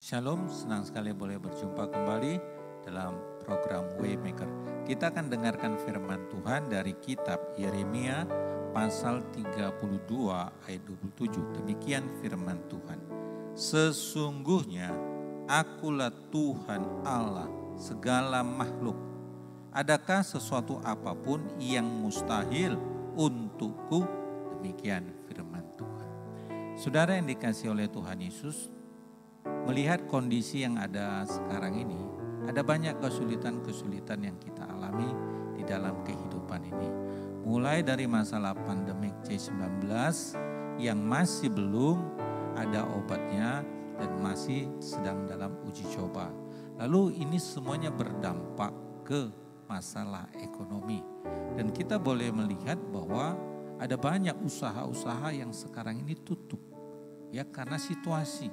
Shalom, senang sekali boleh berjumpa kembali dalam program Waymaker. Kita akan dengarkan firman Tuhan dari kitab Yeremia pasal 32 ayat 27. Demikian firman Tuhan. Sesungguhnya akulah Tuhan Allah segala makhluk. Adakah sesuatu apapun yang mustahil untukku? Demikian firman Tuhan. Saudara yang dikasihi oleh Tuhan Yesus, melihat kondisi yang ada sekarang ini, ada banyak kesulitan-kesulitan yang kita alami di dalam kehidupan ini. Mulai dari masalah pandemik C-19 yang masih belum ada obatnya dan masih sedang dalam uji coba. Lalu ini semuanya berdampak ke masalah ekonomi. Dan kita boleh melihat bahwa ada banyak usaha-usaha yang sekarang ini tutup. Ya, karena situasi.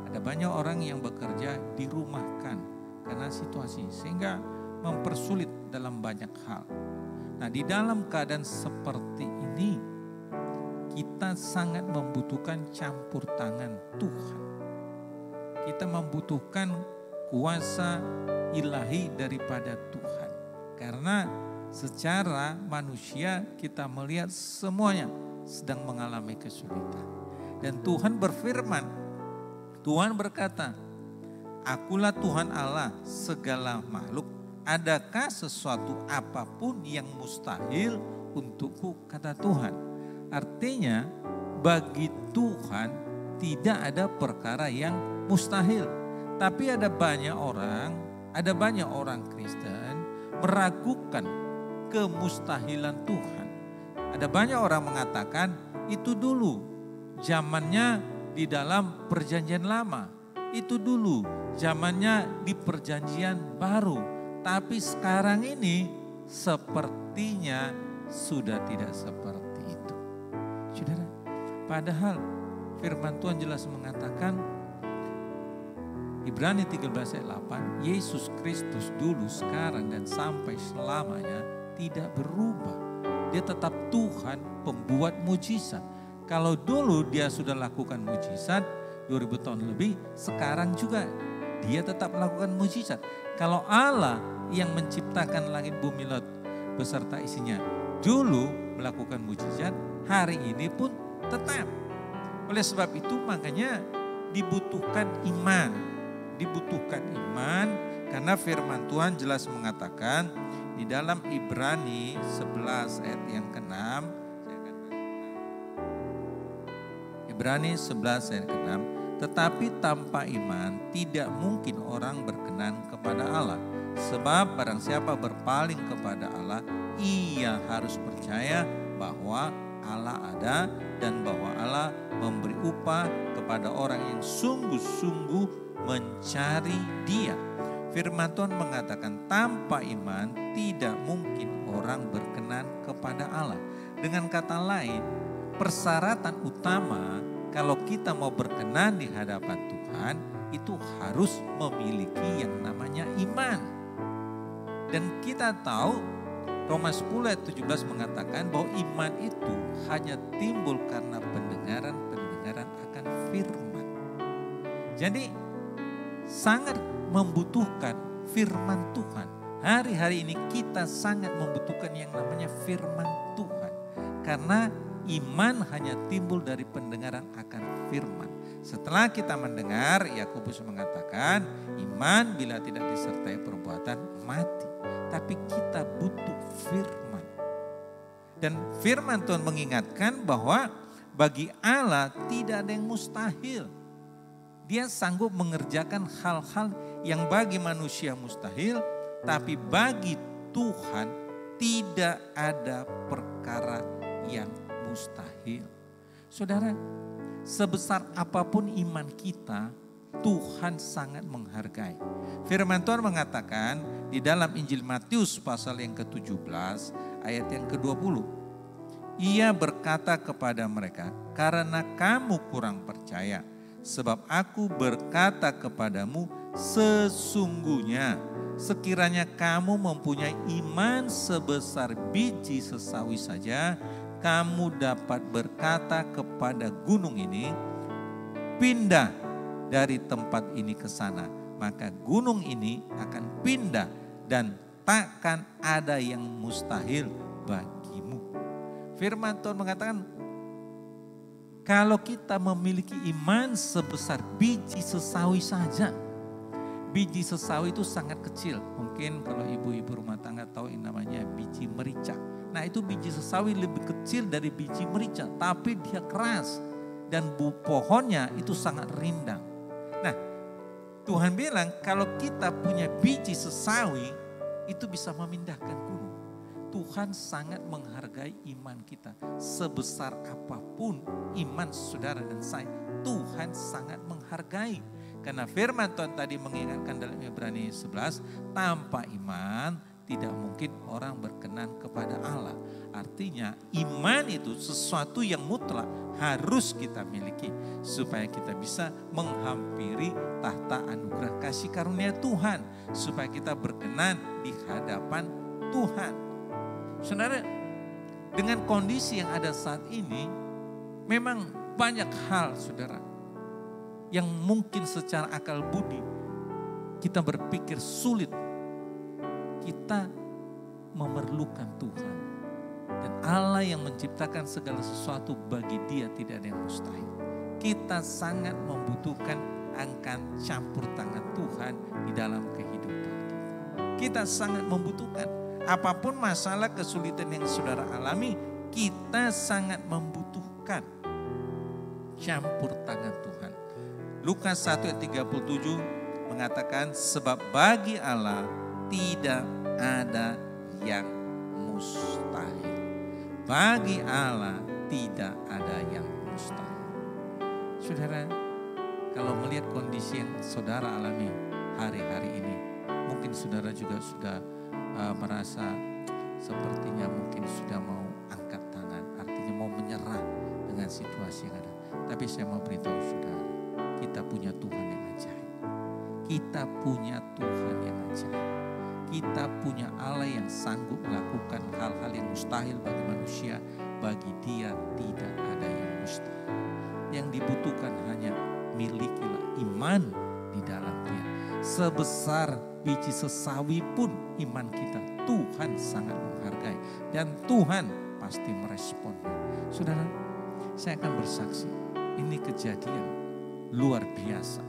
Ada banyak orang yang bekerja dirumahkan karena situasi, sehingga mempersulit dalam banyak hal. Nah, di dalam keadaan seperti ini, kita sangat membutuhkan campur tangan Tuhan. Kita membutuhkan kuasa ilahi daripada Tuhan. Karena secara manusia kita melihat semuanya sedang mengalami kesulitan. Dan Tuhan berfirman, Tuhan berkata, akulah Tuhan Allah segala makhluk. Adakah sesuatu apapun yang mustahil untukku, kata Tuhan. Artinya bagi Tuhan tidak ada perkara yang mustahil. Tapi ada banyak orang Kristen meragukan kemustahilan Tuhan. Ada banyak orang mengatakan itu dulu zamannya di dalam perjanjian lama, itu dulu zamannya di perjanjian baru. Tapi sekarang ini sepertinya sudah tidak seperti itu. Saudara, padahal firman Tuhan jelas mengatakan, Ibrani 13 ayat 8, Yesus Kristus dulu, sekarang, dan sampai selamanya tidak berubah. Dia tetap Tuhan pembuat mujizat. Kalau dulu dia sudah lakukan mujizat 2000 tahun lebih, sekarang juga dia tetap melakukan mujizat. Kalau Allah yang menciptakan langit bumi laut beserta isinya dulu melakukan mujizat, hari ini pun tetap. Oleh sebab itu makanya dibutuhkan iman. Dibutuhkan iman karena firman Tuhan jelas mengatakan di dalam Ibrani 11 ayat yang ke-6. Ibrani 11 ayat ke-6. Tetapi tanpa iman tidak mungkin orang berkenan kepada Allah. Sebab barang siapa berpaling kepada Allah, ia harus percaya bahwa Allah ada dan bahwa Allah memberi upah kepada orang yang sungguh-sungguh mencari Dia. Firman Tuhan mengatakan tanpa iman tidak mungkin orang berkenan kepada Allah. Dengan kata lain, persyaratan utama kalau kita mau berkenan di hadapan Tuhan itu harus memiliki yang namanya iman. Dan kita tahu Roma 10 ayat 17 mengatakan bahwa iman itu hanya timbul karena pendengaran akan firman. Jadi sangat membutuhkan firman Tuhan. Hari-hari ini kita sangat membutuhkan yang namanya firman Tuhan. Karena iman hanya timbul dari pendengaran akan firman. Setelah kita mendengar, Yakobus mengatakan iman bila tidak disertai perbuatan mati. Tapi kita butuh firman. Dan firman Tuhan mengingatkan bahwa bagi Allah tidak ada yang mustahil. Dia sanggup mengerjakan hal-hal yang bagi manusia mustahil, tapi bagi Tuhan tidak ada perkara yang mustahil. Saudara, sebesar apapun iman kita, Tuhan sangat menghargai. Firman Tuhan mengatakan di dalam Injil Matius pasal yang ke-17 ayat yang ke-20. Ia berkata kepada mereka, karena kamu kurang percaya. Sebab aku berkata kepadamu, sesungguhnya sekiranya kamu mempunyai iman sebesar biji sesawi saja, kamu dapat berkata kepada gunung ini, pindah dari tempat ini ke sana, maka gunung ini akan pindah dan takkan ada yang mustahil bagimu. Firman Tuhan mengatakan, kalau kita memiliki iman sebesar biji sesawi saja. Biji sesawi itu sangat kecil. Mungkin kalau ibu-ibu rumah tangga tahu ini namanya biji merica. Nah itu biji sesawi lebih kecil dari biji merica, tapi dia keras. Dan pohonnya itu sangat rindang. Nah Tuhan bilang kalau kita punya biji sesawi itu bisa memindahkan gunung. Tuhan sangat menghargai iman kita. Sebesar apapun iman saudara dan saya, Tuhan sangat menghargai. Karena firman Tuhan tadi mengingatkan dalam Ibrani 11, tanpa iman tidak mungkin orang berkenan kepada Allah. Artinya iman itu sesuatu yang mutlak harus kita miliki. Supaya kita bisa menghampiri tahta anugerah kasih karunia Tuhan. Supaya kita berkenan di hadapan Tuhan. Saudara, dengan kondisi yang ada saat ini, memang banyak hal saudara, yang mungkin secara akal budi kita berpikir sulit. Kita memerlukan Tuhan. Dan Allah yang menciptakan segala sesuatu, bagi Dia tidak ada yang mustahil. Kita sangat membutuhkan akan campur tangan Tuhan di dalam kehidupan kita. Kita sangat membutuhkan. Apapun masalah kesulitan yang saudara alami, kita sangat membutuhkan campur tangan Tuhan. Lukas 1 ayat 37 mengatakan, sebab bagi Allah tidak ada yang mustahil. Bagi Allah tidak ada yang mustahil. Saudara, kalau melihat kondisi yang saudara alami hari-hari ini, mungkin saudara juga sudah merasa sepertinya mungkin sudah mau angkat tangan, artinya mau menyerah dengan situasi yang ada. Tapi saya mau beritahu saudara, kita punya Tuhan yang ajaib. Kita punya Tuhan yang ajaib. Kita punya Allah yang sanggup melakukan hal-hal yang mustahil bagi manusia. Bagi Dia tidak ada yang mustahil. Yang dibutuhkan hanya milikilah iman di dalam Dia. Sebesar biji sesawi pun iman kita, Tuhan sangat menghargai. Dan Tuhan pasti meresponnya. Saudara, saya akan bersaksi, ini kejadian luar biasa.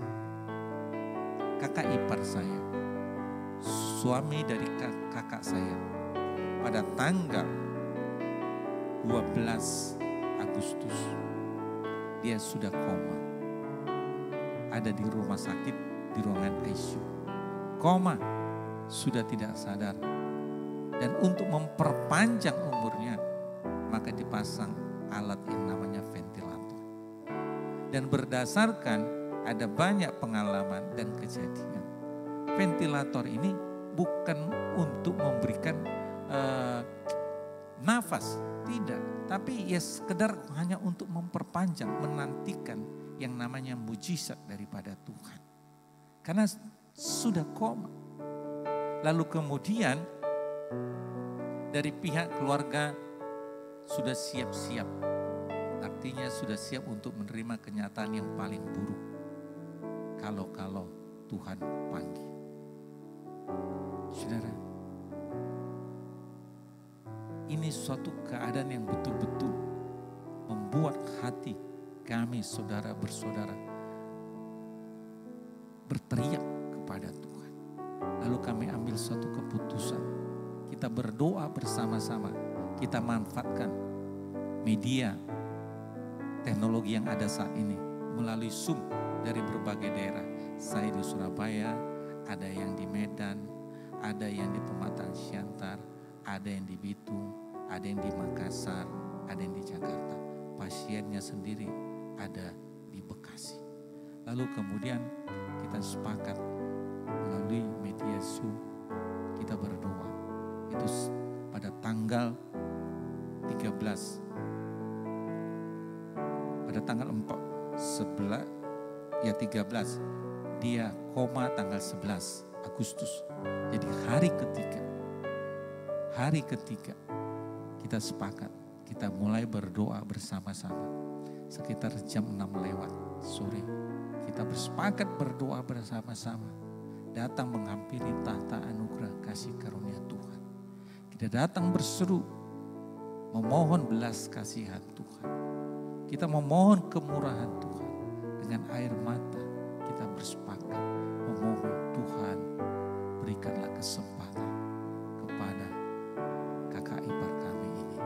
Kakak ipar saya, suami dari kakak saya, pada tanggal 12 Agustus, dia sudah koma. Ada di rumah sakit, di ruangan ICU. Koma, sudah tidak sadar. Dan untuk memperpanjang umurnya, maka dipasang alat yang namanya ventilator. Dan berdasarkan ada banyak pengalaman dan kejadian, ventilator ini bukan untuk memberikan nafas, tidak. Tapi ya sekedar hanya untuk memperpanjang, menantikan yang namanya mujizat daripada Tuhan. Karena sudah koma. Lalu kemudian dari pihak keluarga sudah siap-siap. Artinya sudah siap untuk menerima kenyataan yang paling buruk. Kalau Tuhan panggil. Saudara, ini suatu keadaan yang betul-betul membuat hati kami saudara bersaudara berteriak kepada Tuhan. Lalu kami ambil suatu keputusan. Kita berdoa bersama-sama. Kita manfaatkan media teknologi yang ada saat ini melalui Zoom dari berbagai daerah. Saya di Surabaya, ada yang di Medan, ada yang di Pematang Siantar, ada yang di Bitung, ada yang di Makassar, ada yang di Jakarta. Pasiennya sendiri ada di Bekasi. Lalu kemudian kita sepakat melalui media Zoom, kita berdoa. Itu pada tanggal 13, pada tanggal 13, dia koma tanggal 11 Agustus. Jadi hari ketiga kita sepakat, kita mulai berdoa bersama-sama. Sekitar jam 6 lewat sore kita kita bersepakat berdoa bersama-sama. Datang menghampiri tahta anugerah kasih karunia Tuhan. Kita datang berseru, memohon belas kasihan Tuhan. Kita memohon kemurahan Tuhan. Dengan air mata kita bersepakat memohon Tuhan, berikanlah kesempatan kepada kakak ipar kami ini.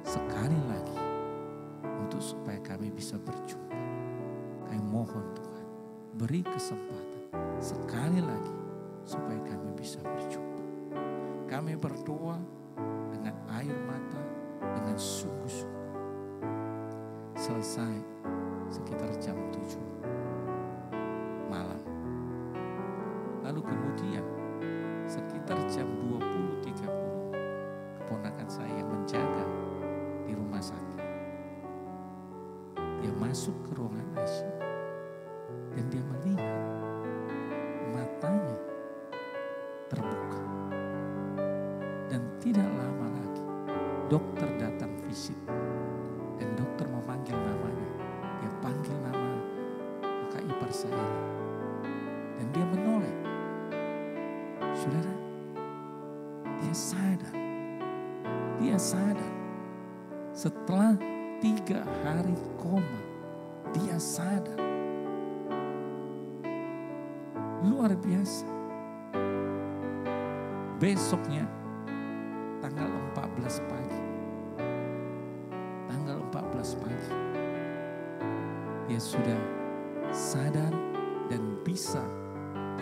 Sekali lagi untuk supaya kami bisa berjumpa. Kami mohon Tuhan, beri kesempatan sekali lagi supaya kami bisa berjumpa. Kami berdoa dengan air mata, dengan sungguh-sungguh. Selesai sekitar jam 7 malam. Lalu kemudian sekitar jam 20.30 keponakan saya yang menjaga di rumah sakit. Dia masuk ke ruangan ICU dan dia melihat matanya terbuka. Dan tidak lama lagi dokter datang visit dan dokter memanggil namanya. Dia panggil nama kakak ipar saya dan dia menoleh. Saudara, dia sadar. Dia sadar. Setelah 3 hari koma, dia sadar. Luar biasa. Besoknya tanggal 14 pagi. Tanggal 14 pagi. Dia sudah sadar dan bisa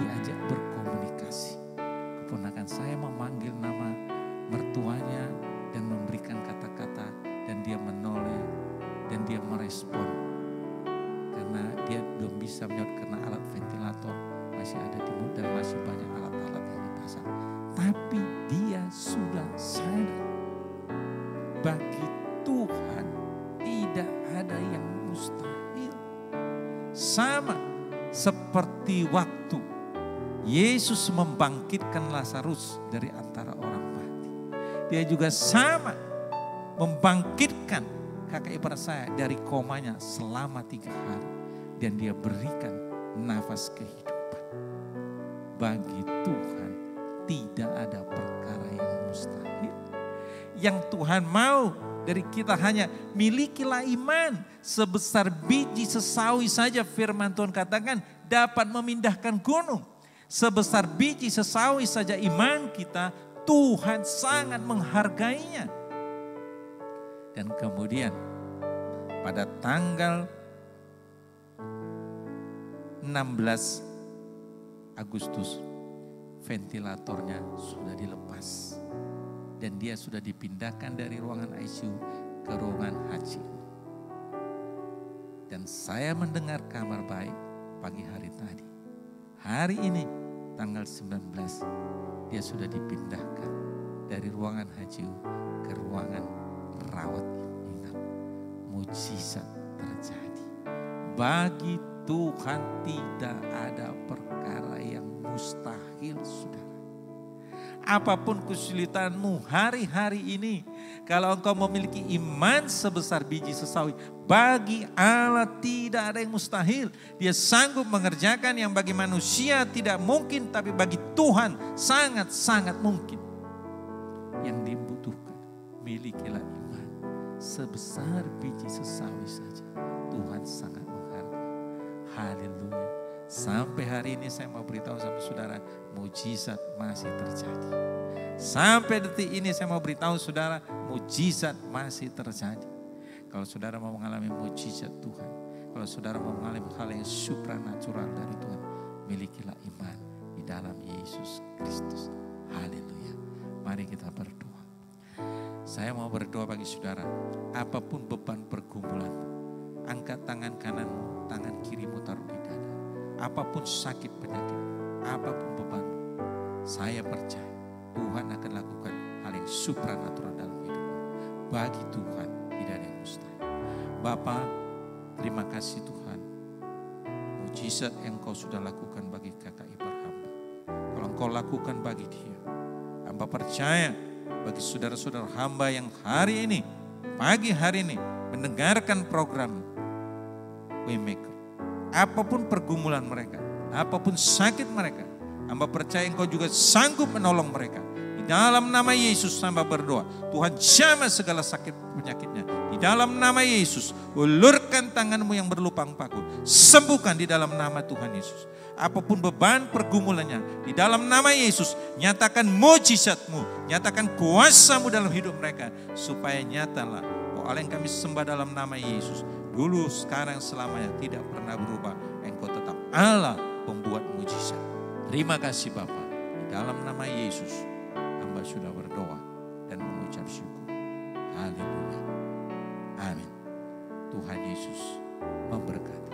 diajak berkomunikasi. Keponakan saya memanggil nama mertuanya dan memberikan kata-kata dan dia menoleh dan dia merespon. Karena dia belum bisa menjawab karena alat ventilator masih ada di mulut dan masih banyak alat-alat yang dipasang. Tapi dia sudah sadar. Bagi Tuhan tidak ada yang mustahil. Sama seperti waktu Yesus membangkitkan Lazarus dari antara orang mati. Dia juga sama membangkitkan kakak ipar saya dari komanya selama 3 hari. Dan dia berikan nafas kehidupan. Bagi Tuhan tidak ada perkara yang mustahil. Yang Tuhan mau dari kita hanya milikilah iman sebesar biji sesawi saja, firman Tuhan katakan dapat memindahkan gunung. Sebesar biji sesawi saja iman kita, Tuhan sangat menghargainya. Dan kemudian pada tanggal 16 Agustus ventilatornya sudah dilepas dan dia sudah dipindahkan dari ruangan ICU ke ruangan HCU. Dan saya mendengar kabar baik pagi hari tadi. Hari ini tanggal 19 dia sudah dipindahkan dari ruangan HCU ke ruangan rawat inap. Mujizat terjadi. Bagi Tuhan tidak ada perkara yang mustahil, saudara. Apapun kesulitanmu hari-hari ini, kalau engkau memiliki iman sebesar biji sesawi, bagi Allah tidak ada yang mustahil. Dia sanggup mengerjakan yang bagi manusia tidak mungkin, tapi bagi Tuhan sangat-sangat mungkin. Yang dibutuhkan, milikilah iman sebesar biji sesawi saja. Tuhan sangat menghargai. Haleluya. Sampai hari ini saya mau beritahu sama saudara, mujizat masih terjadi. Sampai detik ini saya mau beritahu saudara, mujizat masih terjadi. Kalau saudara mau mengalami mujizat Tuhan, kalau saudara mau mengalami hal yang supranatural dari Tuhan, milikilah iman di dalam Yesus Kristus. Haleluya. Mari kita berdoa. Saya mau berdoa bagi saudara, apapun beban pergumulan, angkat tangan kananmu, tangan kirimu taruh di dada. Apapun sakit penyakit, apapun beban, saya percaya Tuhan akan lakukan hal yang supranatural dalam hidupmu. Bagi Tuhan tidak ada yang mustahil. Bapa, terima kasih Tuhan. Mujizat yang Engkau sudah lakukan bagi kakak ipar hamba. Kalau Engkau lakukan bagi dia, hamba percaya bagi saudara-saudara hamba yang hari ini, pagi hari ini mendengarkan program Waymaker. apapun pergumulan mereka, apapun sakit mereka, hamba percaya Engkau juga sanggup menolong mereka. Di dalam nama Yesus hamba berdoa, Tuhan jamah segala sakit penyakitnya. Di dalam nama Yesus, ulurkan tangan-Mu yang berlubang paku, sembuhkan di dalam nama Tuhan Yesus. Apapun beban pergumulannya, di dalam nama Yesus, nyatakan mujizat-Mu, nyatakan kuasa-Mu dalam hidup mereka, supaya nyatalah bahwa Allah yang kami sembah dalam nama Yesus, dulu, sekarang, selamanya tidak pernah berubah. Engkau tetap Allah pembuat mujizat. Terima kasih Bapa. Di dalam nama Yesus, hamba sudah berdoa dan mengucap syukur. Haleluya. Amin. Tuhan Yesus memberkati.